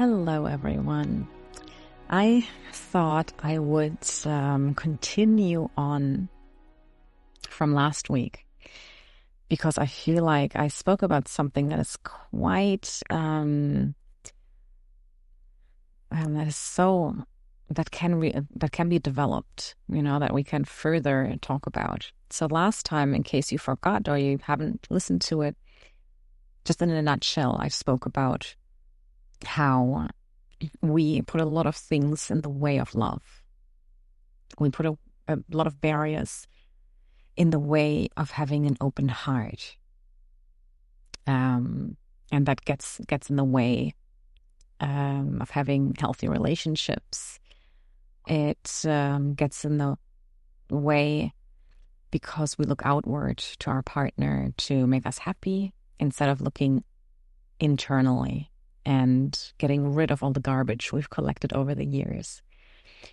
Hello, everyone. I thought I would continue on from last week because I feel like I spoke about something that is quite that can be developed, that we can further talk about. So last time, in case you forgot or you haven't listened to it, just in a nutshell, I spoke about how we put a lot of things in the way of love. We put a lot of barriers in the way of having an open heart. And that gets in the way of having healthy relationships. It gets in the way because we look outward to our partner to make us happy instead of looking internally and getting rid of all the garbage we've collected over the years.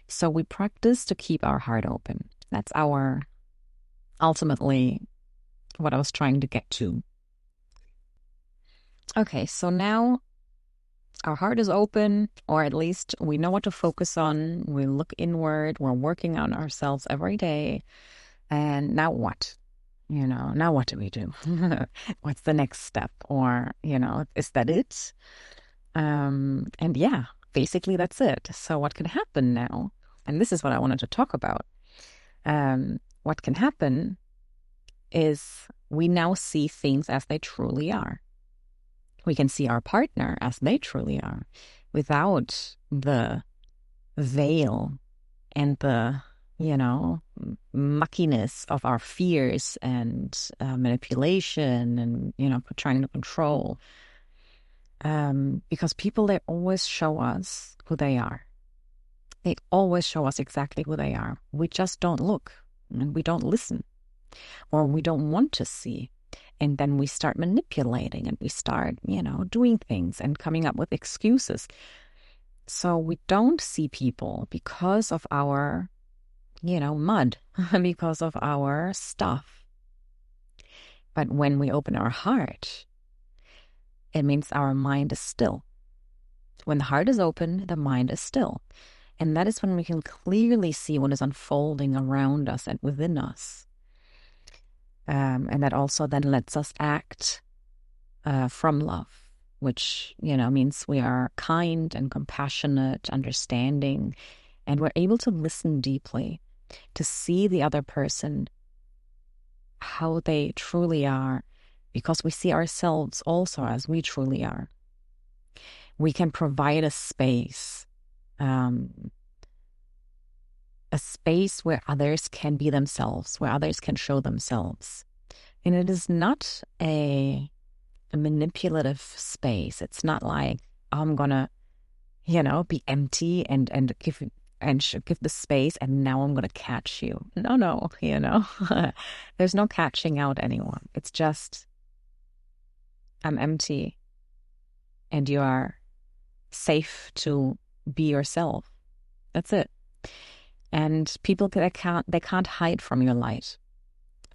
So we practice to keep our heart open. That's ultimately what I was trying to get to. Okay, so now our heart is open, or at least we know what to focus on. We look inward. We're working on ourselves every day. And now what? Now what do we do? What's the next step? Or, is that it? And yeah, basically that's it. So what can happen now? And this is what I wanted to talk about. What can happen is we now see things as they truly are. We can see our partner as they truly are without the veil and the, muckiness of our fears and manipulation and, trying to control. Because people, they always show us who they are. They always show us exactly who they are. We just don't look and we don't listen, or we don't want to see. And then we start manipulating and we start, doing things and coming up with excuses. So we don't see people because of our, mud, because of our stuff. But when we open our heart, it means our mind is still. When the heart is open, the mind is still. And that is when we can clearly see what is unfolding around us and within us. And that also then lets us act from love, which, means we are kind and compassionate, understanding, and we're able to listen deeply, to see the other person, how they truly are, because we see ourselves also as we truly are. We can provide a space where others can be themselves, where others can show themselves. And it is not a manipulative space. It's not like, I'm going to, be empty and give the space and now I'm going to catch you. No, there's no catching out anyone. It's just, I'm empty and you are safe to be yourself. That's it. And people, they can't hide from your light,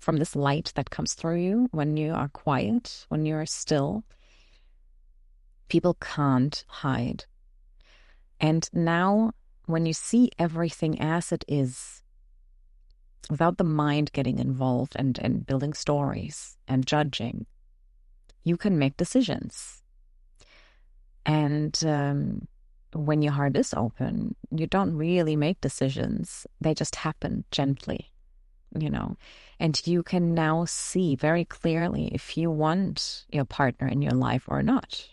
from this light that comes through you when you are quiet, when you are still. People can't hide. And now when you see everything as it is, without the mind getting involved and building stories and judging, you can make decisions. And when your heart is open, you don't really make decisions. They just happen gently, and you can now see very clearly if you want your partner in your life or not.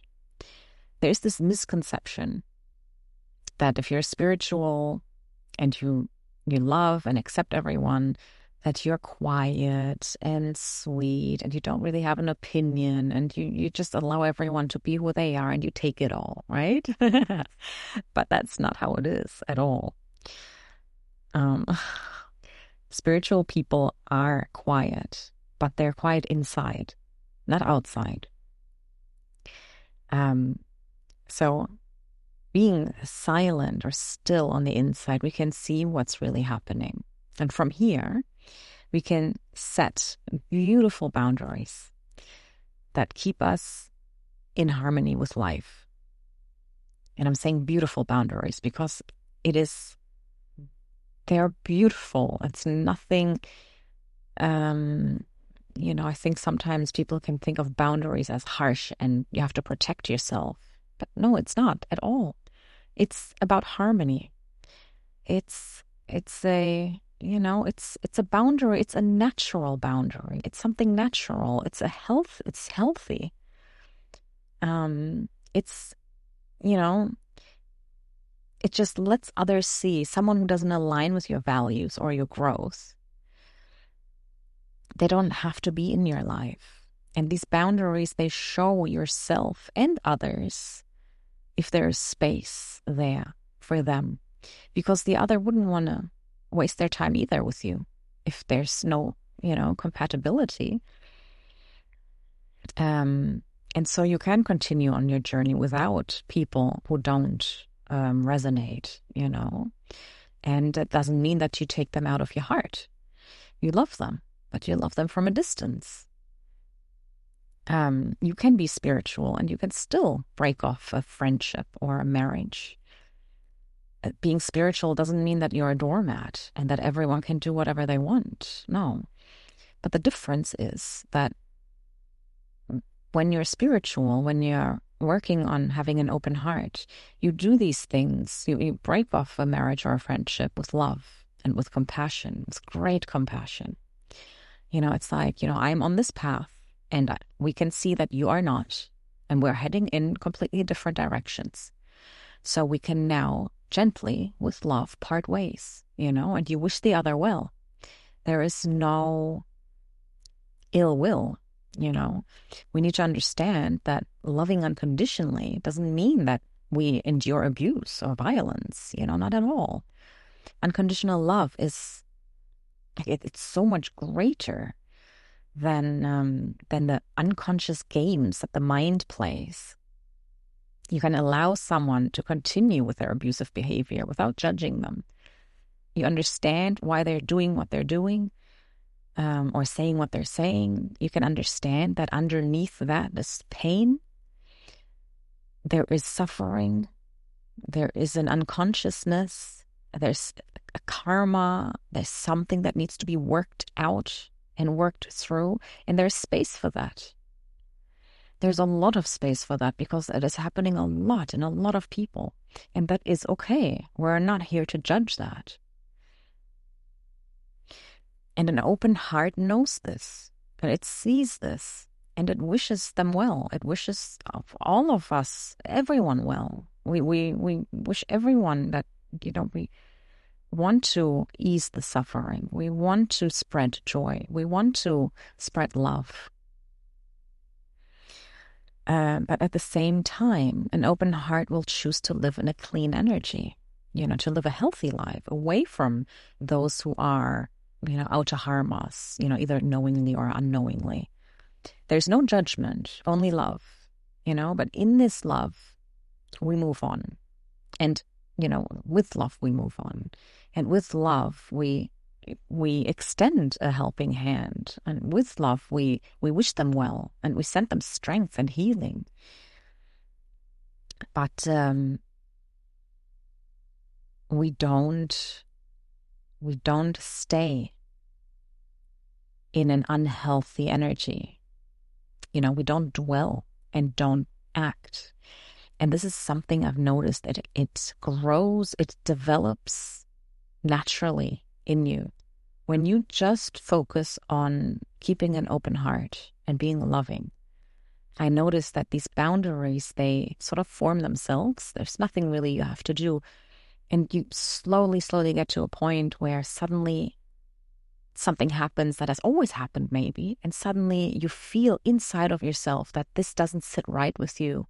There's this misconception that if you're spiritual and you love and accept everyone, that you're quiet and sweet and you don't really have an opinion and you just allow everyone to be who they are and you take it all, right? But that's not how it is at all. Spiritual people are quiet, but they're quiet inside, not outside. So being silent or still on the inside, we can see what's really happening. And from here, we can set beautiful boundaries that keep us in harmony with life. And I'm saying beautiful boundaries because they're beautiful. It's nothing, I think sometimes people can think of boundaries as harsh and you have to protect yourself. But no, it's not at all. It's about harmony. It's a boundary. It's a natural boundary. It's something natural. It's healthy. It's, it just lets others see someone who doesn't align with your values or your growth. They don't have to be in your life. And these boundaries, they show yourself and others if there's space there for them. Because the other wouldn't want to waste their time either with you if there's no, compatibility. And so you can continue on your journey without people who don't resonate, and that doesn't mean that you take them out of your heart. You love them, but you love them from a distance. You can be spiritual and you can still break off a friendship or a marriage. Being spiritual doesn't mean that you're a doormat and that everyone can do whatever they want. No. But the difference is that when you're spiritual, when you're working on having an open heart, you do these things. You break off a marriage or a friendship with love and with compassion, with great compassion. It's like, I'm on this path and we can see that you are not. And we're heading in completely different directions. So we can now gently, with love, part ways, and you wish the other well. There is no ill will, We need to understand that loving unconditionally doesn't mean that we endure abuse or violence, not at all. Unconditional love it's so much greater than the unconscious games that the mind plays. You can allow someone to continue with their abusive behavior without judging them. You understand why they're doing what they're doing, or saying what they're saying. You can understand that underneath that is pain. There is suffering. There is an unconsciousness. There's a karma. There's something that needs to be worked out and worked through. And there's space for that. There's a lot of space for that because it is happening a lot in a lot of people. And that is okay. We're not here to judge that. And an open heart knows this, and it sees this, and it wishes them well. It wishes all of us, everyone well. We wish everyone that, we want to ease the suffering. We want to spread joy. We want to spread love. But at the same time, an open heart will choose to live in a clean energy, to live a healthy life away from those who are, out to harm us, either knowingly or unknowingly. There's no judgment, only love, but in this love, we move on. And, with love, we move on. And with love, we extend a helping hand. And with love, we wish them well and we send them strength and healing. But we don't stay in an unhealthy energy. We don't dwell and don't act. And this is something I've noticed that it grows, it develops naturally in you. When you just focus on keeping an open heart and being loving, I notice that these boundaries, they sort of form themselves. There's nothing really you have to do. And you slowly get to a point where suddenly something happens that has always happened maybe, and suddenly you feel inside of yourself that this doesn't sit right with you.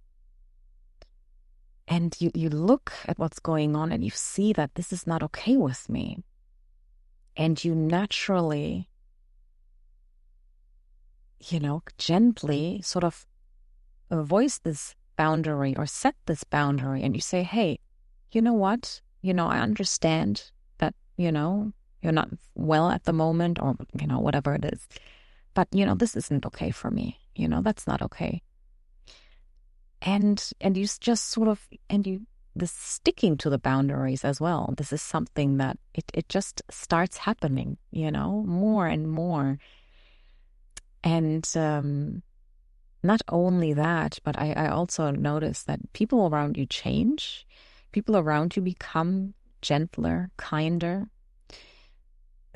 And you look at what's going on and you see that this is not okay with me. And you naturally, gently sort of voice this boundary or set this boundary, and you say, hey, you know what? I understand that, you're not well at the moment, or, whatever it is. But, this isn't okay for me. That's not okay. And you just sort of, and you this sticking to the boundaries as well. This is something that it just starts happening, more and more. And not only that, but I also notice that people around you change. People around you become gentler, kinder.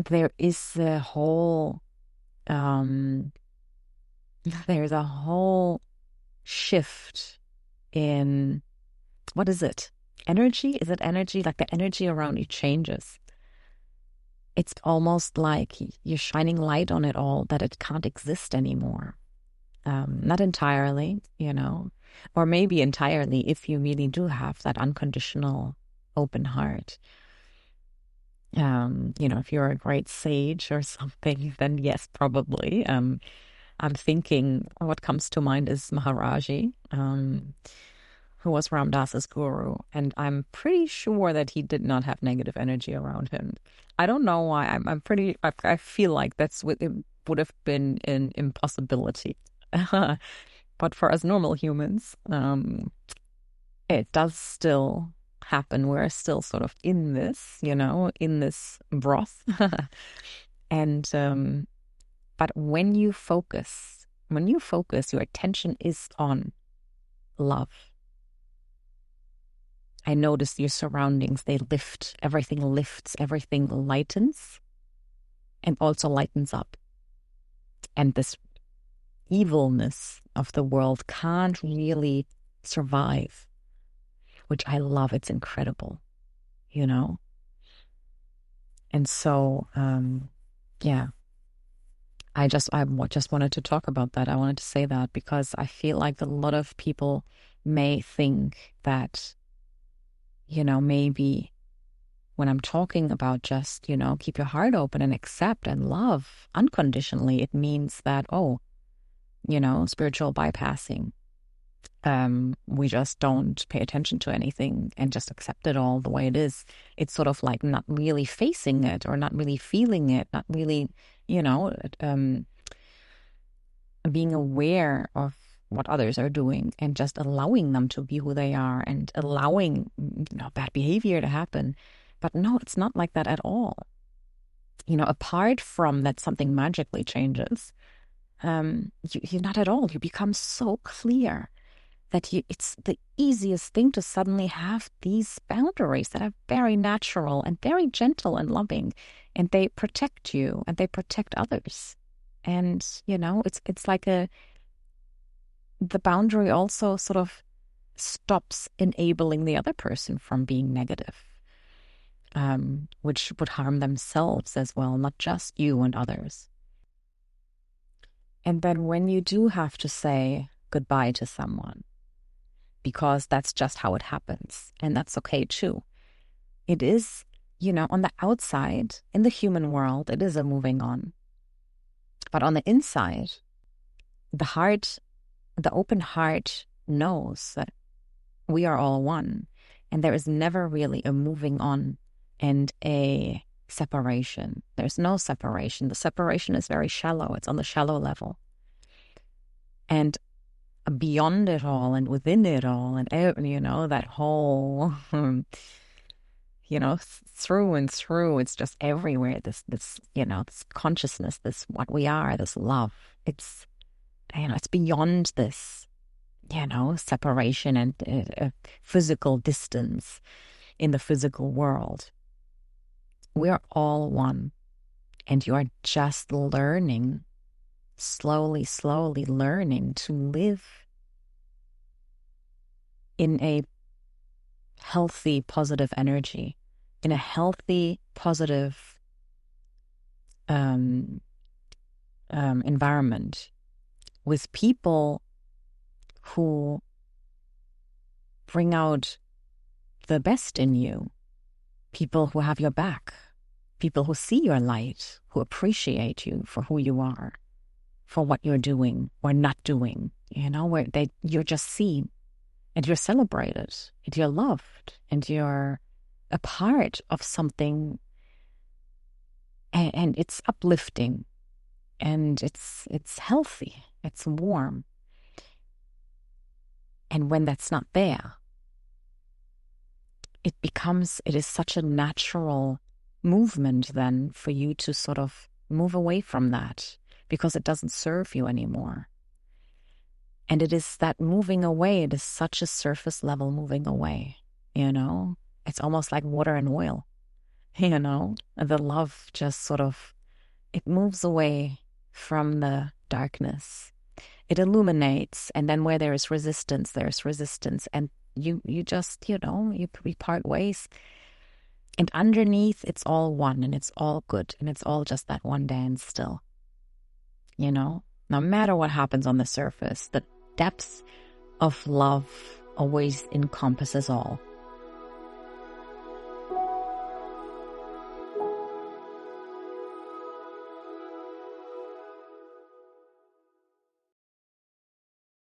There is a whole, there's a whole shift in, what is it? Energy? Is it energy? Like the energy around you changes. It's almost like you're shining light on it all, that it can't exist anymore. Not entirely, or maybe entirely if you really do have that unconditional open heart. If you're a great sage or something, then yes, probably. I'm thinking what comes to mind is Maharaji, who was Ram Dass's guru, and I'm pretty sure that he did not have negative energy around him. I don't know why. I feel like it would have been an impossibility. But for us normal humans, it does still happen. We're still sort of in this, in this broth. And but when you focus, your attention is on love. I notice your surroundings, they lift, everything lifts, everything lightens, and also lightens up. And this evilness of the world can't really survive, which I love. It's incredible, And so, yeah, I just wanted to talk about that. I wanted to say that because I feel like a lot of people may think that, maybe when I'm talking about just, keep your heart open and accept and love unconditionally, it means that, spiritual bypassing. We just don't pay attention to anything and just accept it all the way it is. It's sort of like not really facing it or not really feeling it, not really, being aware of what others are doing and just allowing them to be who they are and allowing, bad behavior to happen. But no, it's not like that at all. Apart from that something magically changes, you not at all. You become so clear that it's the easiest thing to suddenly have these boundaries that are very natural and very gentle and loving, and they protect you and they protect others. And, it's like the boundary also sort of stops enabling the other person from being negative, which would harm themselves as well, not just you and others. And then when you do have to say goodbye to someone, because that's just how it happens, and that's okay too. It is, on the outside, in the human world, it is a moving on. But on the inside, the open heart knows that we are all one, and there is never really a moving on and a separation. There's no separation. The separation is very shallow. It's on the shallow level. And beyond it all and within it all and, that whole, through and through, it's just everywhere. This, this consciousness, this what we are, this love. It's, it's beyond this, separation and physical distance in the physical world. We're all one, and you are just learning, slowly learning to live in a healthy, positive energy, in a healthy, positive environment with people who bring out the best in you, people who have your back, people who see your light, who appreciate you for who you are, for what you're doing or not doing, where you're just seen and you're celebrated and you're loved and you're a part of something, and it's uplifting and it's healthy, it's warm. And when that's not there, it is such a natural movement then for you to sort of move away from that because it doesn't serve you anymore. And it is that moving away, it is such a surface level moving away, you know? It's almost like water and oil, you know? The love just sort of, it moves away from the darkness. It illuminates, and then where there is resistance, there's resistance. And you just, you know, we part ways. And underneath, it's all one, and it's all good, and it's all just that one dance still. You know? No matter what happens on the surface, the depth of love always encompasses all.